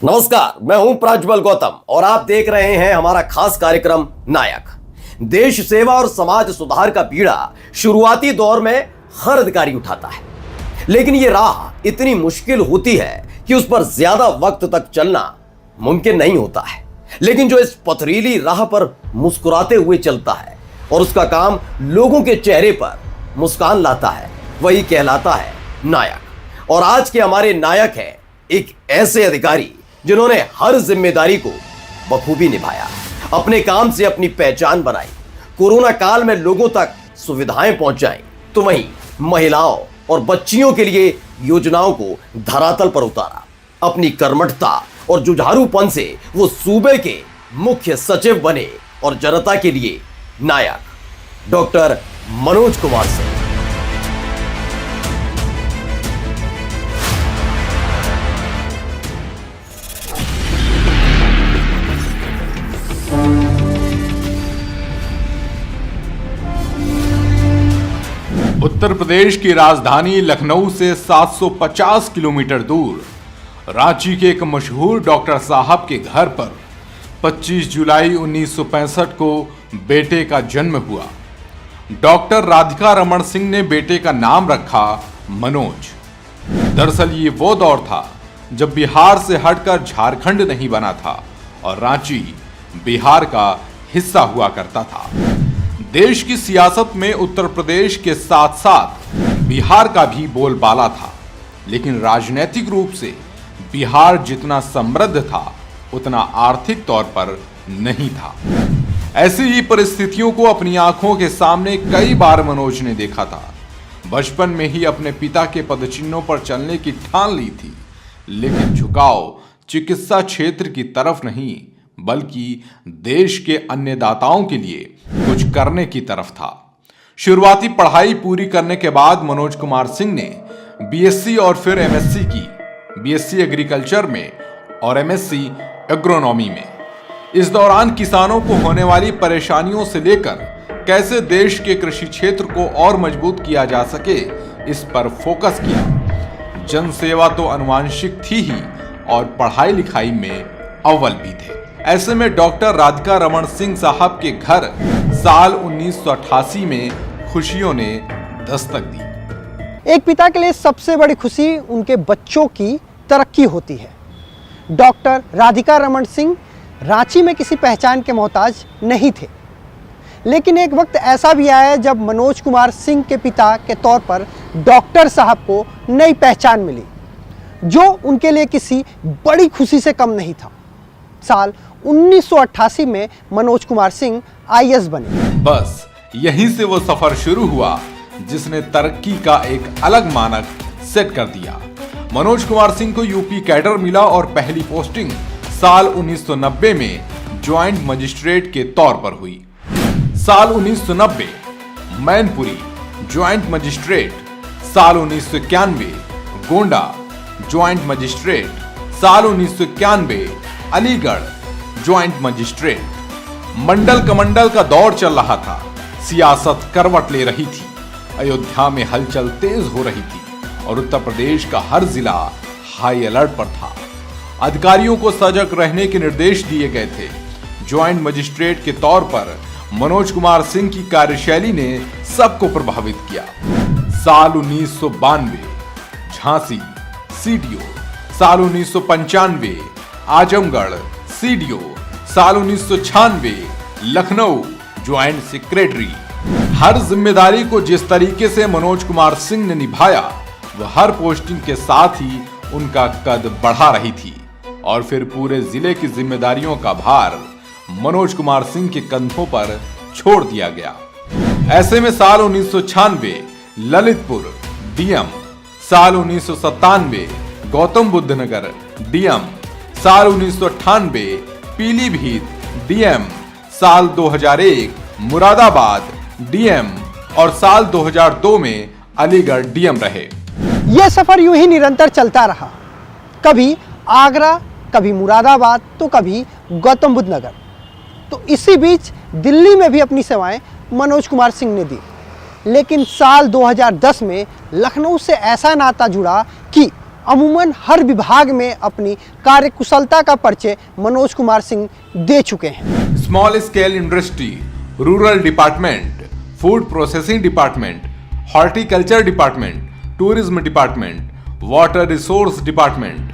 नमस्कार, मैं हूं प्रज्वल गौतम और आप देख रहे हैं हमारा खास कार्यक्रम नायक। देश सेवा और समाज सुधार का बीड़ा शुरुआती दौर में हर अधिकारी उठाता है, लेकिन यह राह इतनी मुश्किल होती है कि उस पर ज्यादा वक्त तक चलना मुमकिन नहीं होता है। लेकिन जो इस पथरीली राह पर मुस्कुराते हुए चलता है और उसका काम लोगों के चेहरे पर मुस्कान लाता है, वही कहलाता है नायक। और आज के हमारे नायक हैं एक ऐसे अधिकारी जिन्होंने हर जिम्मेदारी को बखूबी निभाया, अपने काम से अपनी पहचान बनाई, कोरोना काल में लोगों तक सुविधाएं पहुंचाई, तो वहीं महिलाओं और बच्चियों के लिए योजनाओं को धरातल पर उतारा। अपनी कर्मठता और जुझारूपन से वो सूबे के मुख्य सचिव बने और जनता के लिए नायक डॉक्टर मनोज कुमार सिंह। उत्तर प्रदेश की राजधानी लखनऊ से 750 किलोमीटर दूर रांची के एक मशहूर डॉक्टर साहब के घर पर 25 जुलाई 1965 को बेटे का जन्म हुआ। डॉक्टर राधिका रमन सिंह ने बेटे का नाम रखा मनोज। दरअसल ये वो दौर था जब बिहार से हटकर झारखंड नहीं बना था और रांची बिहार का हिस्सा हुआ करता था। देश की सियासत में उत्तर प्रदेश के साथ साथ बिहार का भी बोलबाला था, लेकिन राजनीतिक रूप से बिहार जितना समृद्ध था उतना आर्थिक तौर पर नहीं था। ऐसी ही परिस्थितियों को अपनी आंखों के सामने कई बार मनोज ने देखा था। बचपन में ही अपने पिता के पदचिन्हों पर चलने की ठान ली थी, लेकिन झुकाव चिकित्सा क्षेत्र की तरफ नहीं बल्कि देश के अन्नदाताओं के लिए कुछ करने की तरफ था। शुरुआती पढ़ाई पूरी करने के बाद मनोज कुमार सिंह ने बीएससी और फिर एमएससी की, बीएससी एग्रीकल्चर में और एमएससी एग्रोनॉमी में। इस दौरान किसानों को होने वाली परेशानियों से लेकर कैसे देश के कृषि क्षेत्र को और मजबूत किया जा सके, इस पर फोकस किया। जन सेवा तो अनुवांशिक थी ही और पढ़ाई लिखाई में अव्वल भी थे। ऐसे में डॉक्टर राधिका रमन सिंह साहब के घर साल 1988 में खुशियों ने दस्तक दी। एक पिता के लिए सबसे बड़ी खुशी उनके बच्चों की तरक्की होती है। डॉक्टर राधिका रमन सिंह रांची में किसी पहचान के मोहताज नहीं थे, लेकिन एक वक्त ऐसा भी आया जब मनोज कुमार सिंह के पिता के तौर पर डॉक्टर साहब को नई पहचान मिली, जो उनके लिए किसी बड़ी खुशी से कम नहीं था। साल 1988 में मनोज कुमार सिंह आईएएस बने। बस यहीं से वो सफर शुरू हुआ जिसने तरक्की का एक अलग मानक सेट कर दिया। मनोज कुमार सिंह को यूपी कैडर मिला और पहली पोस्टिंग साल 1990 में ज्वाइंट मजिस्ट्रेट के तौर पर हुई। साल 1990 मैनपुरी ज्वाइंट मजिस्ट्रेट, साल 1991 गोंडा ज्वाइंट मजिस्ट्रेट, साल 1991 अलीगढ़ ज्वाइंट मजिस्ट्रेट। मंडल कमंडल का दौर चल रहा था, सियासत करवट ले रही थी, अयोध्या में हलचल तेज हो रही थी और उत्तर प्रदेश का हर जिला हाई अलर्ट पर था। अधिकारियों को सजग रहने के निर्देश दिए गए थे। ज्वाइंट मजिस्ट्रेट के तौर पर मनोज कुमार सिंह की कार्यशैली ने सबको प्रभावित किया। साल 1992 झांसी सीडीओ, साल 1995 आजमगढ़ सीडीओ, साल 1996 लखनऊ ज्वाइंट सेक्रेटरी। हर जिम्मेदारी को जिस तरीके से मनोज कुमार सिंह ने निभाया, वह हर पोस्टिंग के साथ ही उनका कद बढ़ा रही थी और फिर पूरे जिले की जिम्मेदारियों का भार मनोज कुमार सिंह के कंधों पर छोड़ दिया गया। ऐसे में साल 1996 ललितपुर डीएम, साल 1997 गौतम बुद्ध नगर डीएम, साल 1998 पीलीभीत डीएम, साल 2001 मुरादाबाद डीएम और साल 2002 में अलीगढ़ डीएम रहे। यह सफर यूं ही निरंतर चलता रहा, कभी आगरा, कभी मुरादाबाद, तो कभी गौतम बुद्ध नगर। तो इसी बीच दिल्ली में भी अपनी सेवाएं मनोज कुमार सिंह ने दी। लेकिन साल 2010 में लखनऊ से ऐसा नाता जुड़ा कि अमूमन हर विभाग में अपनी कार्यकुशलता का परिचय मनोज कुमार सिंह दे चुके हैं। Small scale industry, rural department, food processing department, horticulture department, tourism department, water resource department,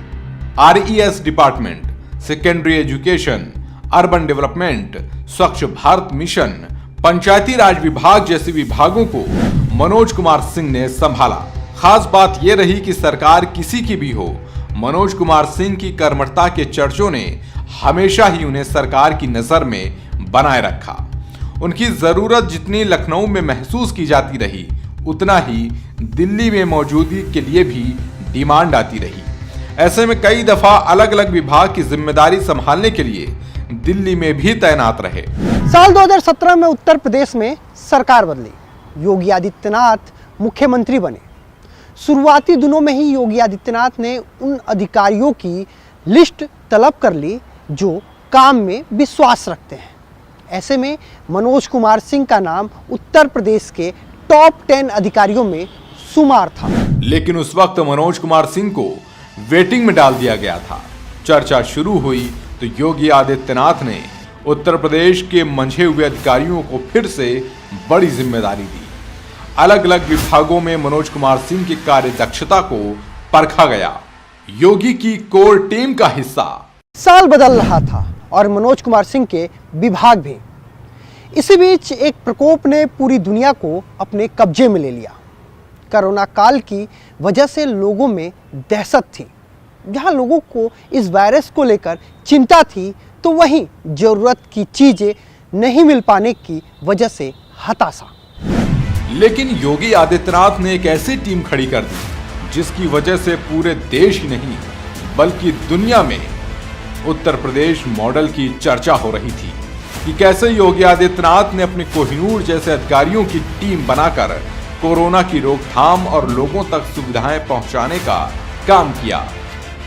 RES department, secondary education, urban development, स्वच्छ भारत मिशन, पंचायती राज विभाग जैसे विभागों को मनोज कुमार सिंह ने संभाला। खास बात यह रही कि सरकार किसी की भी हो, मनोज कुमार सिंह की कर्मठता के चर्चों ने हमेशा ही उन्हें सरकार की नजर में बनाए रखा। उनकी जरूरत जितनी लखनऊ में महसूस की जाती रही, उतना ही दिल्ली में मौजूदगी के लिए भी डिमांड आती रही। ऐसे में कई दफा अलग अलग विभाग की जिम्मेदारी संभालने के लिए दिल्ली में भी तैनात रहे। साल 2017 में उत्तर प्रदेश में सरकार बदली, योगी आदित्यनाथ मुख्यमंत्री बने। शुरुआती दिनों में ही योगी आदित्यनाथ ने उन अधिकारियों की लिस्ट तलब कर ली जो काम में विश्वास रखते हैं। ऐसे में मनोज कुमार सिंह का नाम उत्तर प्रदेश के टॉप 10 अधिकारियों में शुमार था। लेकिन उस वक्त मनोज कुमार सिंह को वेटिंग में डाल दिया गया था। चर्चा शुरू हुई तो योगी आदित्यनाथ ने उत्तर प्रदेश के मंझे हुए अधिकारियों को फिर से बड़ी जिम्मेदारी दी। अलग अलग विभागों में मनोज कुमार सिंह की कार्यदक्षता को परखा गया। योगी की कोर टीम का हिस्सा। साल बदल रहा था और मनोज कुमार सिंह के विभाग भी। इसी बीच एक प्रकोप ने पूरी दुनिया को अपने कब्जे में ले लिया। कोरोना काल की वजह से लोगों में दहशत थी। जहां लोगों को इस वायरस को लेकर चिंता थी, तो वहीं जरूरत की चीजें नहीं मिल पाने की वजह से हताशा। लेकिन योगी आदित्यनाथ ने एक ऐसी टीम खड़ी कर दी जिसकी वजह से पूरे देश ही नहीं बल्कि दुनिया में उत्तर प्रदेश मॉडल की चर्चा हो रही थी कि कैसे योगी आदित्यनाथ ने अपने कोहिनूर जैसे अधिकारियों की टीम बनाकर कोरोना की रोकथाम और लोगों तक सुविधाएं पहुंचाने का काम किया।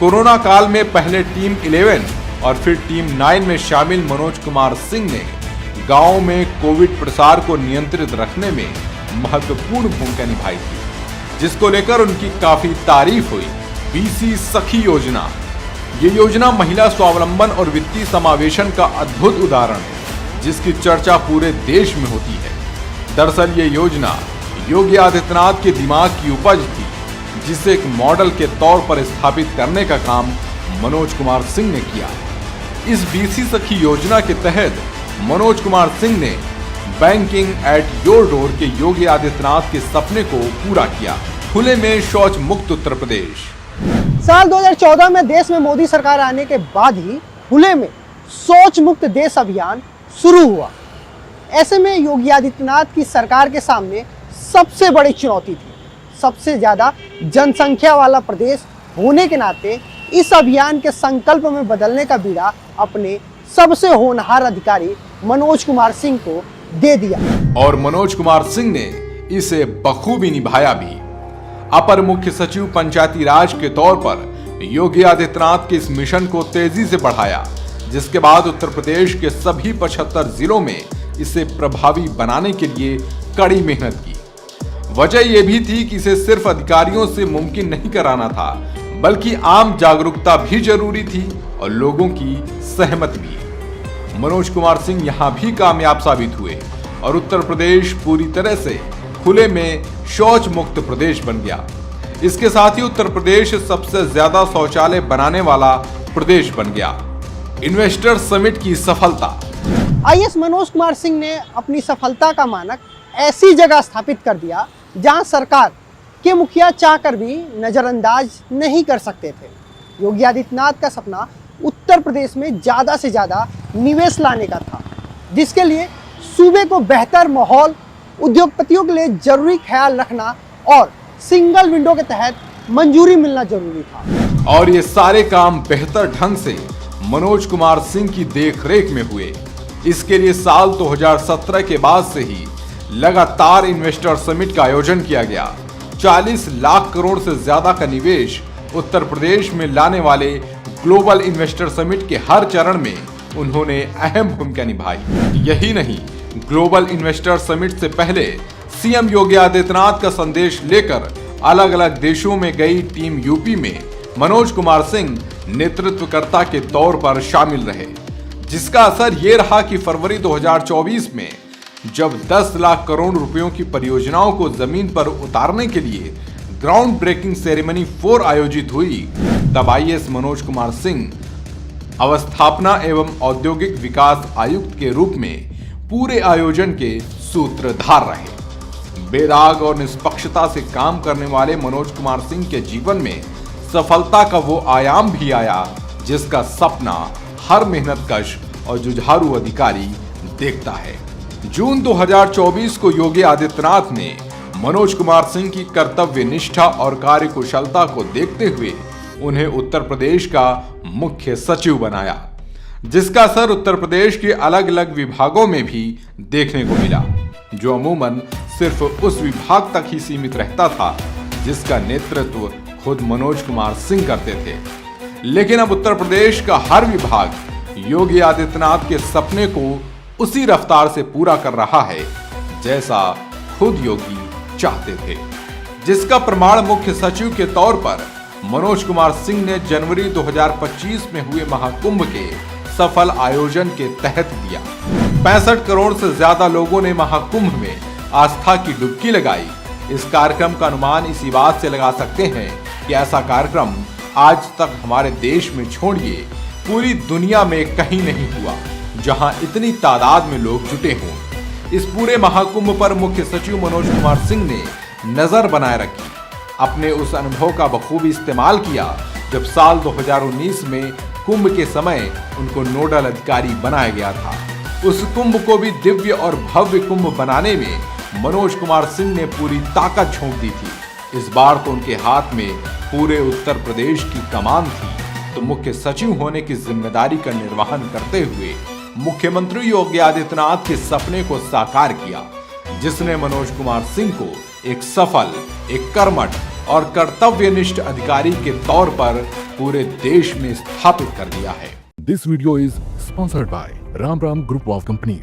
कोरोना काल में पहले टीम 11 और फिर टीम 9 में शामिल मनोज कुमार सिंह ने गांव में कोविड प्रसार को नियंत्रित रखने में महत्वपूर्ण भूमिका निभाई थी, जिसको लेकर उनकी काफी तारीफ हुई। BC सखी योजना, ये योजना महिला स्वावलंबन और वित्तीय समावेशन का अद्भुत उदाहरण है, जिसकी चर्चा पूरे देश में होती है। दरअसल ये योजना योगी आदित्यनाथ के दिमाग की उपज थी, जिसे एक मॉडल के तौर पर स्थापित करने का काम मनोज कुमार सिंह ने किया। इस BC सखी योजना के तहत मनोज कुमार सिंह ने बैंकिंग एट योर डोर के योगी आदित्यनाथ के सपने को पूरा किया। खुले में शौच मुक्त उत्तर प्रदेश। साल 2014 में देश में मोदी सरकार आने के बाद ही खुले में शौच मुक्त देश अभियान शुरू हुआ। ऐसे में योगी आदित्यनाथ की सरकार के सामने सबसे बड़ी चुनौती थी। सबसे ज्यादा जनसंख्या वाला प्रदेश होने के नाते इस अभियान के संकल्प में बदलने का बीड़ा अपने सबसे होनहार अधिकारी मनोज कुमार सिंह को दे दिया और मनोज कुमार सिंह ने इसे बखूबी निभाया भी। अपर मुख्य सचिव पंचायती राज के तौर पर योगी आदित्यनाथ के इस मिशन को तेजी से बढ़ाया, जिसके बाद उत्तर प्रदेश के सभी 75 जिलों में इसे प्रभावी बनाने के लिए कड़ी मेहनत की। वजह यह भी थी कि इसे सिर्फ अधिकारियों से मुमकिन नहीं कराना था, बल्कि आम जागरूकता भी जरूरी थी और लोगों की सहमति भी। मनोज कुमार सिंह यहां भी कामयाब साबित हुए और उत्तर प्रदेश पूरी तरह से खुले में शौच मुक्त प्रदेश बन गया। इसके साथ ही उत्तर प्रदेश सबसे ज्यादा शौचालय बनाने वाला प्रदेश बन गया। इन्वेस्टर समिट की सफलता। IAS मनोज कुमार सिंह ने अपनी सफलता का मानक ऐसी जगह स्थापित कर दिया जहां सरकार के मुखिया चाहकर भी नजरअंदाज नहीं कर सकते थे। योगी आदित्यनाथ का सपना उत्तर प्रदेश में ज़्यादा से ज़्यादा निवेश लाने का था, जिसके लिए सूबे को बेहतर माहौल, उद्योगपतियों के लिए जरूरी ख्याल रखना और सिंगल विंडो के तहत मंजूरी मिलना जरूरी था। और ये सारे काम बेहतर ढंग से मनोज कुमार सिंह की देखरेख में हुए। इसके लिए साल 2017 के बाद से ही लगातार इन्वेस्टर समिट का आयोजन किया गया। 40 लाख करोड़ से ज्यादा का निवेश उत्तर प्रदेश में लाने वाले ग्लोबल इन्वेस्टर समिट के हर चरण में उन्होंने अहम भूमिका निभाई। यही नहीं, ग्लोबल इन्वेस्टर समिट से पहले सीएम योगी आदित्यनाथ का संदेश लेकर अलग अलग देशों में गई टीम यूपी में मनोज कुमार सिंह नेतृत्वकर्ता के तौर पर शामिल रहे, जिसका असर ये रहा कि फरवरी 2024 में जब 10 लाख करोड़ रुपयों की परियोजनाओं को जमीन पर उतारने के लिए ग्राउंड ब्रेकिंग सेरेमनी 4 आयोजित हुई, तब आईएएस मनोज कुमार सिंह अवस्थापना एवं औद्योगिक विकास आयुक्त के रूप में पूरे आयोजन के सूत्रधार रहे। बेदाग और निष्पक्षता से काम करने वाले मनोज कुमार सिंह के जीवन में सफलता का वो आयाम भी आया जिसका सपना हर मेहनतकश और जुझारू अधिकारी देखता है। जून 2024 को योगी आदित्यनाथ ने मनोज कुमार सिंह की कर्तव्य निष्ठा और कार्यकुशलता को देखते हुए उन्हें उत्तर प्रदेश का मुख्य सचिव बनाया, जिसका असर उत्तर प्रदेश के अलग अलग विभागों में भी देखने को मिला, जो अमूमन सिर्फ उस विभाग तक ही सीमित रहता था जिसका नेतृत्व खुद मनोज कुमार सिंह करते थे। लेकिन अब उत्तर प्रदेश का हर विभाग योगी आदित्यनाथ के सपने को उसी रफ्तार से पूरा कर रहा है जैसा खुद योगी चाहते थे, जिसका प्रमाण मुख्य सचिव के तौर पर मनोज कुमार सिंह ने जनवरी 2025 में हुए महाकुंभ के सफल आयोजन के तहत दिया। 65 करोड़ से ज्यादा लोगों ने महाकुंभ में आस्था की डुबकी लगाई। इस कार्यक्रम का अनुमान इसी बात से लगा सकते हैं कि ऐसा कार्यक्रम आज तक हमारे देश में छोड़िए पूरी दुनिया में कहीं नहीं हुआ जहां इतनी तादाद में लोग जुटे हों। इस पूरे महाकुंभ पर मुख्य सचिव मनोज कुमार सिंह ने नजर बनाए रखी, अपने उस अनुभव का बखूबी इस्तेमाल किया जब साल 2019 में कुंभ के समय उनको नोडल अधिकारी बनाया गया था। उस कुंभ को भी दिव्य और भव्य कुंभ बनाने में मनोज कुमार सिंह ने पूरी ताकत झोंक दी थी। इस बार तो उनके हाथ में पूरे उत्तर प्रदेश की कमान थी, तो मुख्य सचिव होने की जिम्मेदारी का निर्वहन करते हुए मुख्यमंत्री योगी आदित्यनाथ के सपने को साकार किया, जिसने मनोज कुमार सिंह को एक सफल, एक कर्मठ और कर्तव्यनिष्ठ अधिकारी के तौर पर पूरे देश में स्थापित कर दिया है। This video is sponsored by Ram Ram Group of Companies.